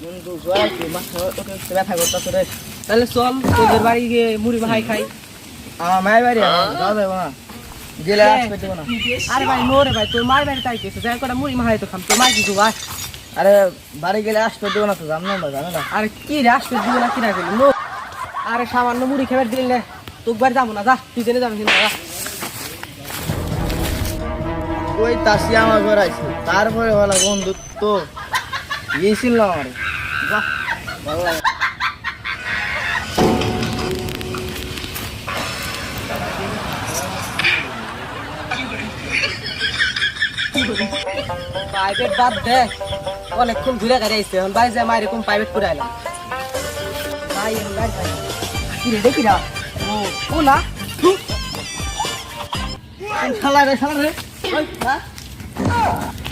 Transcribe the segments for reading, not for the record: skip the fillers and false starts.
বন্ধু জয় কি মাথা ব্যথা করতেছে রে। তাহলে চল তোদের বাড়ি গিয়ে মুড়ি ভাই খাই। আমার মায়ের বাড়ি যাওয়া যাবে না, গেলে আসতে দেবো না। আরে ভাই নো রে ভাই, তোর মায়ের বাড়ি তাই কেছে যাই করে মুড়ি মাহাই তো খাম, তোর মাই কিছু ভাই। আরে বাড়ি গেলে আসতে দেবো না তো, জানো না জানো না। আরে কি রে আসতে দিব না কিনা গেলি নো। আরে সামান্য মুড়ি খাবার দিলে তোর বাড়ি যাবো না, যা তুই জেনে যাবি কিন্তু যা। ওই তাসি আমার ঘর আছে, তারপরে বলা বন্ধুত্ব গিয়েছিল না আমার, যা ভালো লাগে। প্রাইভেট বাদ দে, অনেকক্ষণ ঘুরে গাড়ি আইছে এখন ভাই যে আমার এরকম প্রাইভেট করে আইলাম ভাই এখন গাড়ি পাই কি রে দেখি না ও না শালা রে শালা রে, ওই না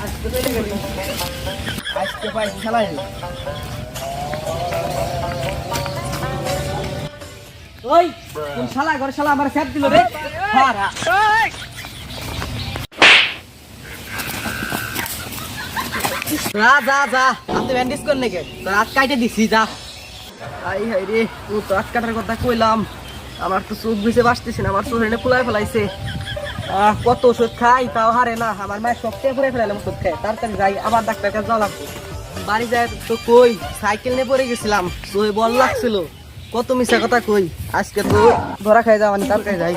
আসতে পেরে গেলি, আসতে পাইছি শালা রে। ওই কোন শালা ঘরে শালা আমার ফ্যাট দিল রে হারা যা যা যা আপনি ব্যান্ডেজ করেন নাকি তোর হাত কাটে দিছি যা। আই হাই রে ও তো হাত কাটার কথা কইলাম, আমার তো চোখ বুঝে বাঁচতেছি না, আমার চোখ এনে ফুলাই ফেলাইছে। কত ওষুধ খাই তাও হারে না, আমার মায়ের সবচেয়ে পুরে ফেলাইলাম ওষুধ খাই, তাড়াতাড়ি যাই আবার ডাক্তার কাছে যাওয়া লাগবে। বাড়ি যায় তো কই সাইকেল নিয়ে পড়ে গেছিলাম, তো বল লাগছিল কত মিশা কথা কই, আজকে তো ধরা খাই যাওয়ানি, তাড়াতাড়ি যাই।